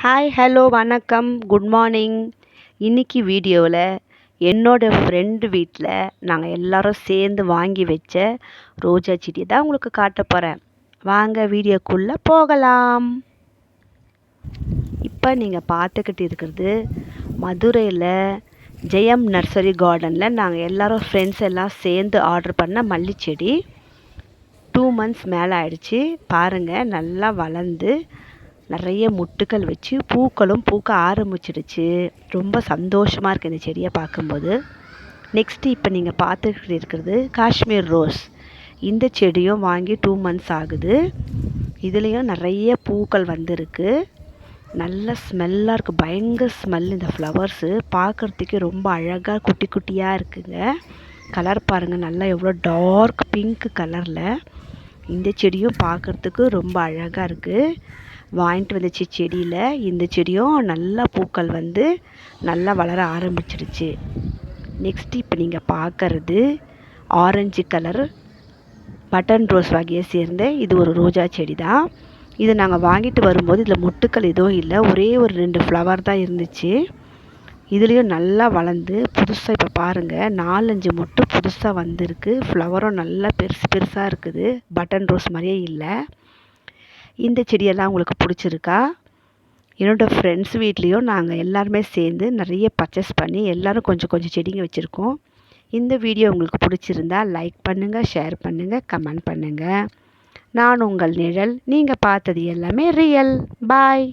Hi hello வணக்கம் good morning. இன்றைக்கி வீடியோவில் என்னோடய ஃப்ரெண்டு வீட்டில் நாங்கள் எல்லோரும் சேர்ந்து வாங்கி வச்ச ரோஜா செடி தான் உங்களுக்கு காட்ட போகிறேன். வாங்க வீடியோக்குள்ளே போகலாம். இப்போ நீங்கள் பார்த்துக்கிட்டு இருக்கிறது மதுரையில் ஜெயம் நர்சரி கார்டனில் நாங்கள் எல்லோரும் ஃப்ரெண்ட்ஸ் எல்லாம் சேர்ந்து ஆர்டர் பண்ண மல்லிச்செடி. 2 months மேலே ஆயிடுச்சு. பாருங்கள், நல்லா வளர்ந்து நிறைய முட்டுக்கள் வச்சு பூக்களும் பூக்க ஆரம்பிச்சிடுச்சு. ரொம்ப சந்தோஷமாக இருக்குது இந்த செடியை பார்க்கும்போது. நெக்ஸ்ட்டு இப்போ நீங்கள் பார்த்துக்கிட்டு இருக்கிறது காஷ்மீர் ரோஸ். இந்த செடியும் வாங்கி 2 months ஆகுது. இதுலேயும் நிறைய பூக்கள் வந்திருக்கு. நல்ல ஸ்மெல்லாக இருக்குது, பயங்கர ஸ்மெல். இந்த ஃப்ளவர்ஸு பார்க்குறதுக்கே ரொம்ப அழகாக குட்டி குட்டியாக இருக்குங்க. கலர் பாருங்கள், நல்லா எவ்வளோ டார்க் பிங்க் கலரில். இந்த செடியும் பார்க்குறதுக்கு ரொம்ப அழகாக இருக்குது. வாங்கிட்டு வந்துச்சு செடியில். இந்த செடியும் நல்லா பூக்கள் வந்து நல்லா வளர ஆரம்பிச்சிடுச்சு. நெக்ஸ்ட்டு இப்போ நீங்கள் பார்க்குறது ஆரஞ்சு கலர் பட்டன் ரோஸ் வகையை சேர்ந்த இது ஒரு ரோஜா செடி தான். இது நாங்கள் வாங்கிட்டு வரும்போது இதில் முட்டுக்கள் எதுவும் இல்லை, ஒரே ஒரு 2 ஃப்ளவர் தான் இருந்துச்சு. இதுலேயும் நல்லா வளர்ந்து புதுசாக இப்போ பாருங்கள் 4-5 மொட்டு புதுசாக வந்திருக்கு. ஃப்ளவரும் நல்லா பெருசு பெருசாக இருக்குது, பட்டன் ரோஸ் மாதிரியே இல்லை. இந்த செடியெல்லாம் உங்களுக்கு பிடிச்சிருக்கா? என்னோடய ஃப்ரெண்ட்ஸ் வீட்லேயும் நாங்கள் எல்லாருமே சேர்ந்து நிறைய பர்ச்சேஸ் பண்ணி எல்லோரும் கொஞ்சம் கொஞ்சம் செடிங்க வச்சுருக்கோம். இந்த வீடியோ உங்களுக்கு பிடிச்சிருந்தா லைக் பண்ணுங்கள், ஷேர் பண்ணுங்கள், கமெண்ட் பண்ணுங்கள். நான் உங்கள் நிழல், நீங்கள் பார்த்தது எல்லாமே ரியல். பாய்.